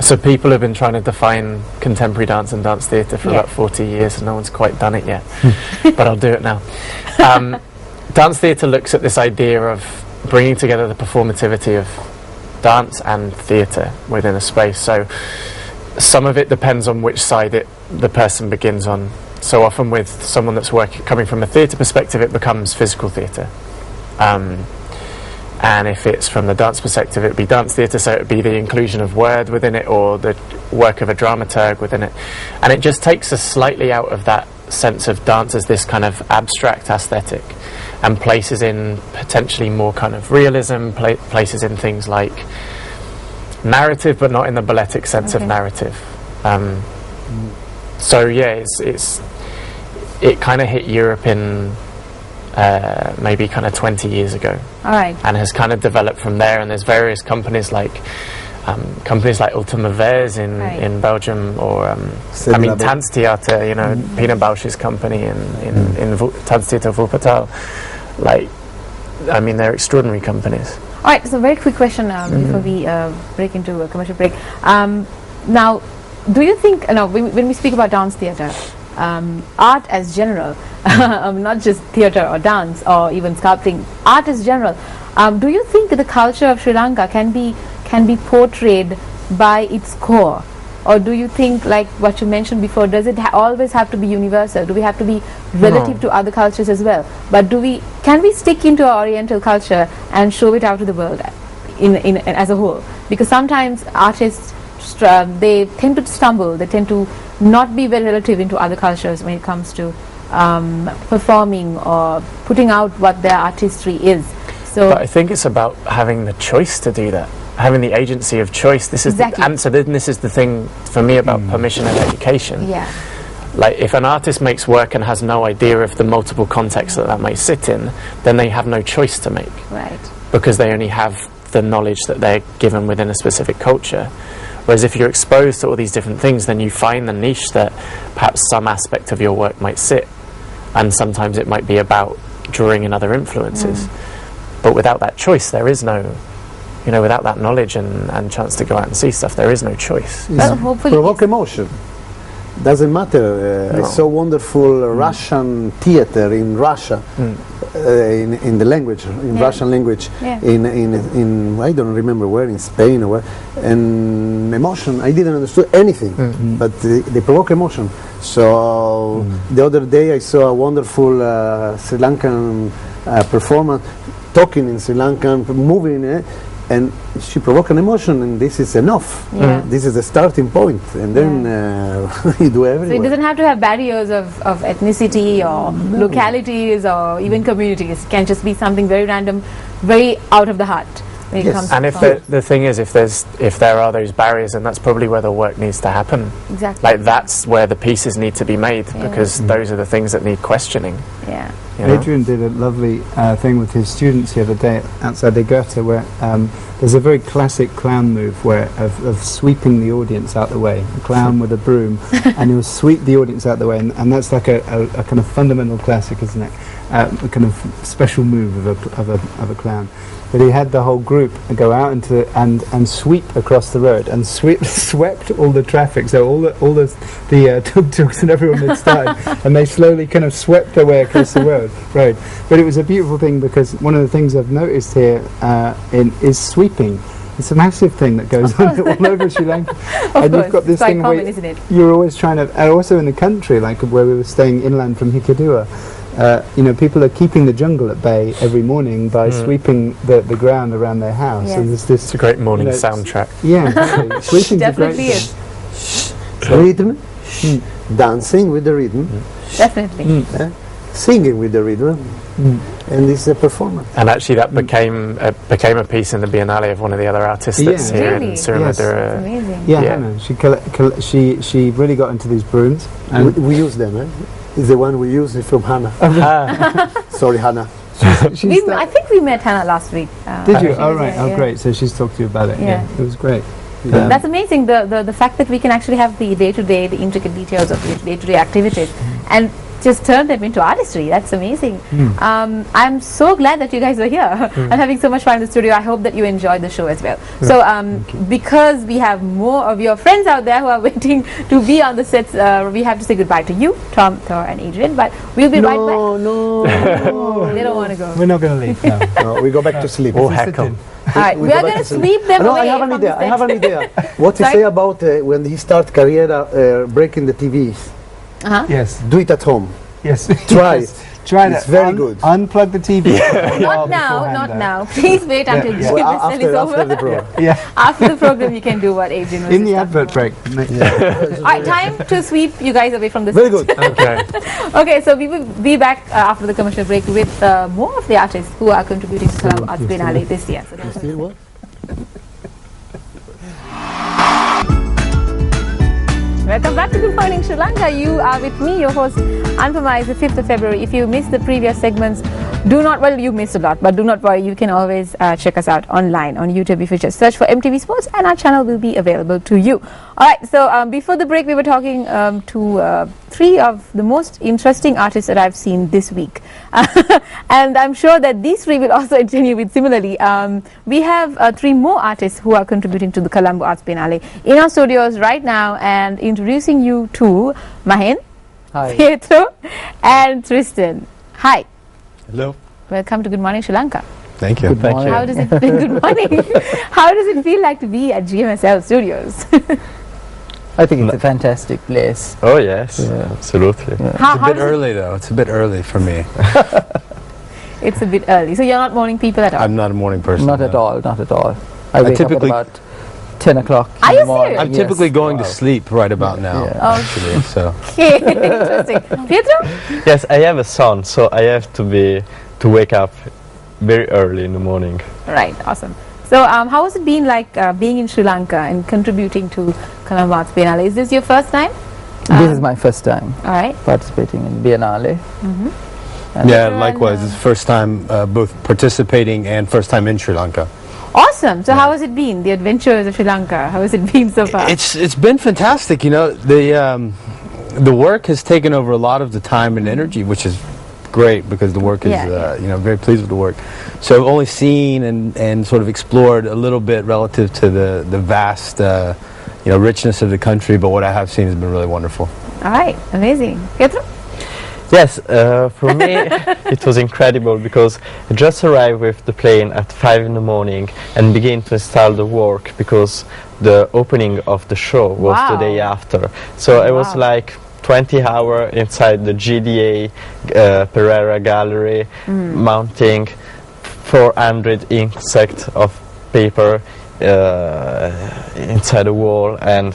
So people have been trying to define contemporary dance and dance theatre for about 40 years, and no one's quite done it yet. But I'll do it now. Dance theatre looks at this idea of bringing together the performativity of dance and theatre within a space. So some of it depends on which side the person begins on. So often with someone that's coming from a theatre perspective, it becomes physical theatre. And if it's from the dance perspective, it would be dance theatre, so it would be the inclusion of word within it or the work of a dramaturg within it. And it just takes us slightly out of that sense of dance as this kind of abstract aesthetic and places in potentially more kind of realism, places in things like narrative, but not in the balletic sense of narrative. So yeah, it kind of hit Europe in maybe kind of 20 years ago. All right. And has kind of developed from there, and there's various companies like Ultima Vers in Belgium, or Tanztheater, you know, Pina Bausch's company in Tanztheater Wuppertal. Like, I mean, they're extraordinary companies. All right, so very quick question before we break into a commercial break. Now, do you think, when we speak about dance theatre, art as general, not just theatre or dance or even sculpting, art as general, do you think the culture of Sri Lanka can be portrayed by its core? Or do you think, like what you mentioned before, does it always have to be universal? Do we have to be relative to other cultures as well? But can we stick into our Oriental culture and show it out to the world in as a whole? Because sometimes artists, they tend to stumble, they tend to not be very relative into other cultures when it comes to performing or putting out what their artistry is. So, but I think it's about having the choice to do that, having the agency of choice. This is exactly. the answer. Then this is the thing for me about permission and education. Yeah. Like, if an artist makes work and has no idea of the multiple contexts that may sit in, then they have no choice to make. Right. Because they only have the knowledge that they're given within a specific culture. Whereas if you're exposed to all these different things, then you find the niche that perhaps some aspect of your work might sit. And sometimes it might be about drawing in other influences. But without that choice, there is no, without that knowledge and chance to go out and see stuff, there is no choice. Well, hopefully provoke emotion. Doesn't matter. I saw wonderful Russian theater in Russia, in the language, in Russian language, in I don't remember where, in Spain or where, and emotion. I didn't understand anything, but they provoke emotion. So the other day I saw a wonderful Sri Lankan performer talking in Sri Lankan, moving. And she provoked an emotion, and this is enough. Yeah. This is the starting point, and then you do everywhere. So it doesn't have to have barriers of ethnicity or localities or even communities. It can just be something very random, very out of the heart. When it comes and to if the thing is, if there are those barriers, then that's probably where the work needs to happen. Exactly. Like, that's where the pieces need to be made, because those are the things that need questioning. Yeah. Adrian did a lovely thing with his students the other day outside the Goethe, where there's a very classic clown move of sweeping the audience out the way. A clown with a broom, and he'll sweep the audience out the way, and that's like a kind of fundamental classic, isn't it? A kind of special move of a clown. But he had the whole group go out into and sweep across the road and swept all the traffic. So all the tuk-tuks and everyone had started, and they slowly kind of swept their way across the road. But it was a beautiful thing, because one of the things I've noticed here is sweeping. It's a massive thing that goes on all over Sri Lanka. And you've got this thing common, where isn't it? you're always trying to, and also in the country, like where we were staying inland from Hikkaduwa, people are keeping the jungle at bay every morning by sweeping the ground around their house. Yes. And there's this, It's a great morning soundtrack. Yeah, exactly. Sweeping's a great Definitely thing. is. Rhythm, dancing with the rhythm, Definitely. singing with the rhythm, and this is a performance. And actually, that became a piece in the Biennale of one of the other artists that's here Really? in Surimadura. Amazing. Yeah, Yeah. Hannah. She really got into these brooms. And We use them. It's the one we use from Hannah. Sorry, Hannah. I think we met Hannah last week. Did you? she Oh, was right. here, Oh, yeah. great. So she's talked to you about it. Yeah. It was great. That's amazing, the fact that we can actually have the day-to-day, the intricate details of the day-to-day activities, and just turn them into artistry. That's amazing. I'm so glad that you guys are here. I'm having so much fun in the studio. I hope that you enjoyed the show as well. So because we have more of your friends out there who are waiting to be on the sets, we have to say goodbye to you, Tom, Thor and Adrian, but we'll be right back. No, They don't want to go. We're not going to leave now. no, we go back to sleep. Oh, heck 'em. All right, we are going to sweep them No, away. I have an from idea. the I have an set. idea. What you Sorry? say about when he start career breaking the TVs? Yes. Do it at home. Yes. Try Yes. it. Try It's that. very good. Unplug the TV. Not now, not now. Please wait until Yeah. GMSL Well, is over. after the program. Yeah. After the program, you can do what Adrian was In the just advert talking break. about. All right, time to sweep you guys away from the Very set. good. Okay. Okay, so we will be back after the commercial break with more of the artists who are contributing to Colombo Arts Biennale this year. So don't Still what? Welcome back to Good Morning Sri Lanka. You are with me, your host, Anupama. It's the 5th of February. If you missed the previous segments, do not, well, you missed a lot, but do not worry. You can always check us out online on YouTube. If you just search for MTV Sports, and our channel will be available to you. All right, so before the break, we were talking to 3 of the most interesting artists that I've seen this week. And I'm sure that these 3 will also entertain you with similarly. We have 3 more artists who are contributing to the Colombo Arts Biennale in our studios right now, and introducing you to Mahen, Hi. Pietro, and Tristan. Hi. Hello. Welcome to Good Morning Sri Lanka. Thank you. Thank you. How does it feel? Good morning. How does it feel like to be at GMSL Studios? I think it's a fantastic place. Oh yes, Yeah. absolutely. Yeah. How It's a bit does it- early though. It's a bit early for me. It's a bit early, so you're not morning people at all. I'm not a morning person. Not at no. all, not at all. I wake typically- up at about 10 o'clock Are in you the morning. serious? I'm typically going to Wow. sleep right about now. Yeah. Oh. Actually, so Okay, interesting. Pietro? Yes, I have a son, so I have to wake up very early in the morning. Right, awesome. So, how has it been like being in Sri Lanka and contributing to Colombo Arts Biennale? Is this your first time? This is my first time All right. participating in Biennale. And yeah, And, likewise. It's first time both participating and first time in Sri Lanka. Awesome. So, how has it been? The adventures of Sri Lanka. How has it been so far? It's been fantastic. You know, the work has taken over a lot of the time and energy, which is great because the work is Yeah, you know, very pleased with the work. So I've only seen and sort of explored a little bit relative to the vast you know, richness of the country, but what I have seen has been really wonderful. All right, amazing. Pietro? Yes, for me it was incredible because I just arrived with the plane at 5 in the morning and began to install the work because the opening of the show was the day after. So I was Wow. like 20 hours inside the GDA Pereira Gallery, mounting 400 insects of paper inside the wall, and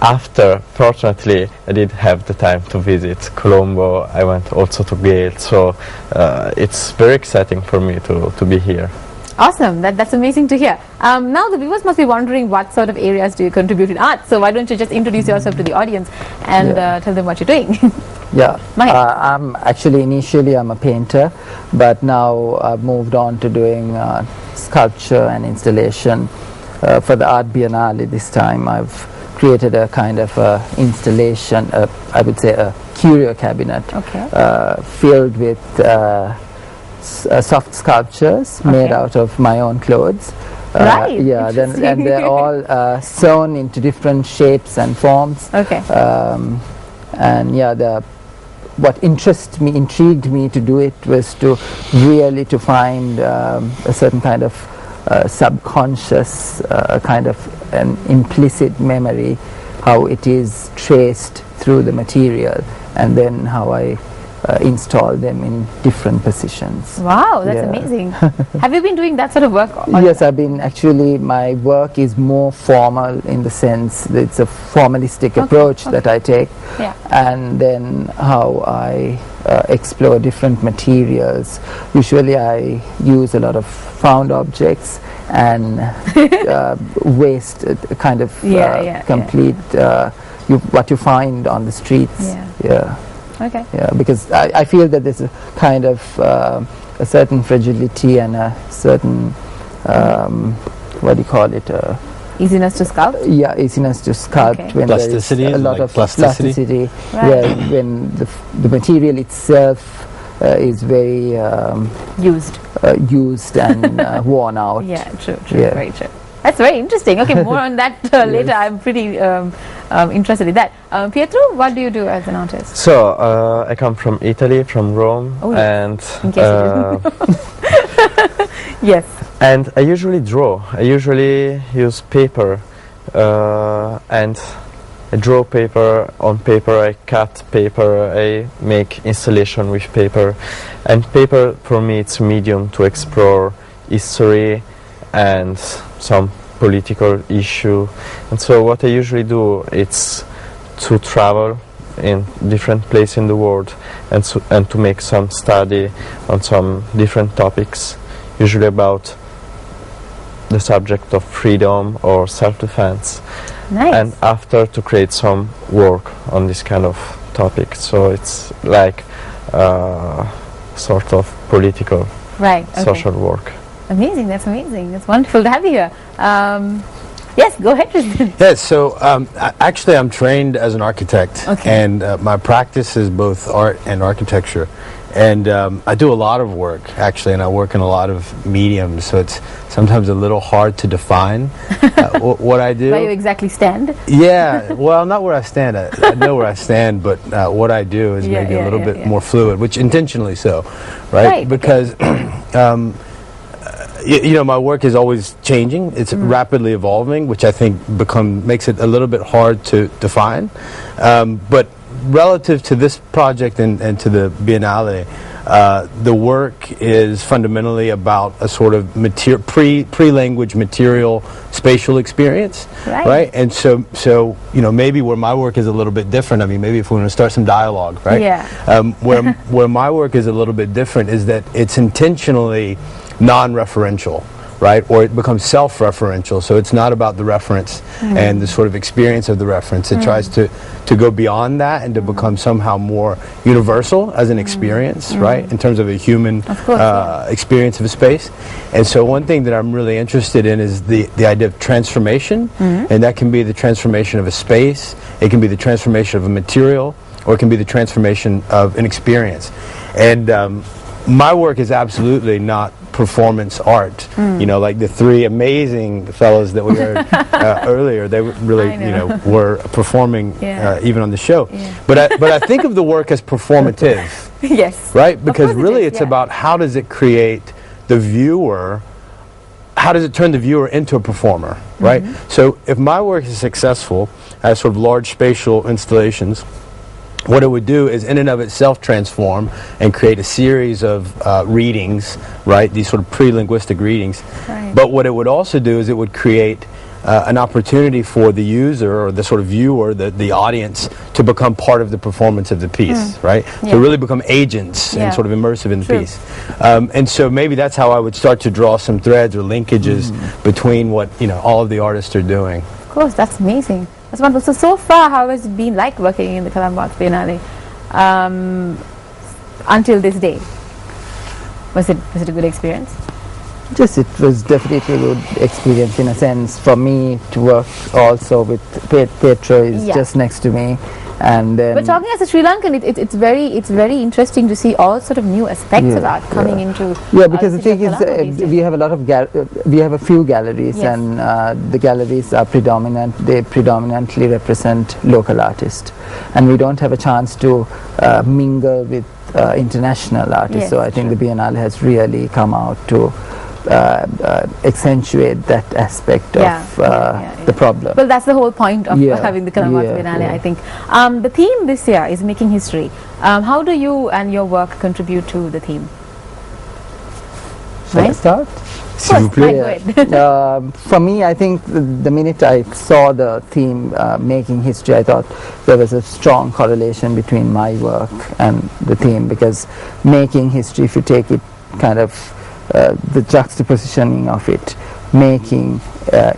after, fortunately, I did have the time to visit Colombo. I went also to Gale, so it's very exciting for me to be here. Awesome. That's amazing to hear. Now the viewers must be wondering what sort of areas do you contribute in art. So why don't you just introduce yourself to the audience and tell them what you're doing. Yeah, Mahen. I'm actually initially I'm a painter, but now I've moved on to doing sculpture and installation. For the Art Biennale this time, I've created a kind of installation, I would say a curio cabinet, filled with soft sculptures made out of my own clothes. Right. Yeah, and they're all sewn into different shapes and forms. Okay. And yeah, what intrigued me to do it was to really to find a certain kind of subconscious, kind of an implicit memory, how it is traced through the material, and then how I install them in different positions. Wow, that's Yeah. amazing. Have you been doing that sort of work? Yes, I've been actually, my work is more formal in the sense that it's a formalistic approach that I take, Yeah. and then how I explore different materials. Usually I use a lot of found objects and waste kind of complete what you find on the streets. Yeah. Okay. Yeah, because I feel that there's a kind of a certain fragility and a certain what do you call it, Easiness to sculpt? Yeah, easiness to sculpt. Okay. When Plasticity, there is a lot like of plasticity? Right. where when the material itself is very used and worn out. Yeah, true, Yeah. very true. That's very interesting. Okay, more on that later. I'm pretty interested in that. Pietro, what do you do as an artist? So I come from Italy, from Rome, Oh, yes. and In case you didn't. Yes. and I usually draw. I usually use paper, and I draw paper on paper. I cut paper. I make installation with paper, and paper for me it's a medium to explore history and some political issue. And so what I usually do it's to travel in different places in the world and to make some study on some different topics, usually about the subject of freedom or self-defense. Nice. And after to create some work on this kind of topic. So it's like sort of political, Right. Okay. social work. Amazing. That's amazing. That's wonderful to have you here. Yes, go ahead, Tristan. Yeah, so actually I'm trained as an architect, Okay. and my practice is both art and architecture. And I do a lot of work, actually, and I work in a lot of mediums, so it's sometimes a little hard to define what I do. Where you exactly stand? Yeah, well, not where I stand. I know where I stand, but what I do is maybe a little bit more fluid, which intentionally so, right? Because you know, my work is always changing. It's rapidly evolving, which I think makes it a little bit hard to define. But relative to this project and to the Biennale, the work is fundamentally about a sort of pre-language material spatial experience, right? And so you know, maybe where my work is a little bit different. I mean, maybe if we want to start some dialogue, right? Yeah. Where my work is a little bit different is that it's intentionally non-referential, right? Or it becomes self-referential, so it's not about the reference and the sort of experience of the reference. It tries to go beyond that and to become somehow more universal as an experience, right? In terms of a human experience of a space. And so one thing that I'm really interested in is the idea of transformation, and that can be the transformation of a space, it can be the transformation of a material, or it can be the transformation of an experience. And my work is absolutely not performance art. You know, like the three amazing fellows that we heard earlier, they really, you know, were performing even on the show. But I think of the work as performative. Yes. Right? Because really it's about how does it create the viewer, how does it turn the viewer into a performer, right? So if my work is successful as sort of large spatial installations, what it would do is in and of itself transform and create a series of readings, right? These sort of pre-linguistic readings. Right. But what it would also do is it would create an opportunity for the user or the sort of viewer, the audience, to become part of the performance of the piece, right? To really become agents and sort of immersive in the piece. And so maybe that's how I would start to draw some threads or linkages between what, you know, all of the artists are doing. Of course, that's amazing. That's wonderful. So far, how has it been like working in the Colombo Arts Biennale until this day? Was it a good experience? Yes, it was definitely a good experience in a sense. For me to work also with Pietro is just next to me. And then but talking as a Sri Lankan, it's very interesting to see all sort of new aspects of art coming into. Because the thing is, we have a lot of we have a few galleries, and the galleries are predominant. They predominantly represent local artists, and we don't have a chance to mingle with international artists. So I think the Biennale has really come out to accentuate that aspect of the problem. Well, that's the whole point of having the Colombo Arts Biennale, I think. The theme this year is making history. How do you and your work contribute to the theme? Shall I start? For me, I think the minute I saw the theme making history, I thought there was a strong correlation between my work and the theme, because making history, if you take it kind of the juxtapositioning of it, making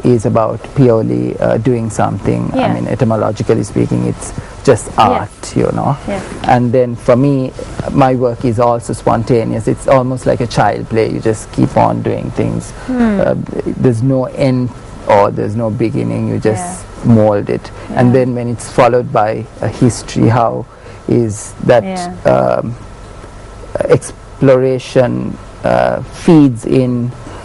is about purely doing something. I mean, etymologically speaking, it's just art, you know. And then for me, my work is also spontaneous. It's almost like a child play. You just keep on doing things. There's no end or there's no beginning, you just mold it. And then when it's followed by a history, how is that exploration feeds in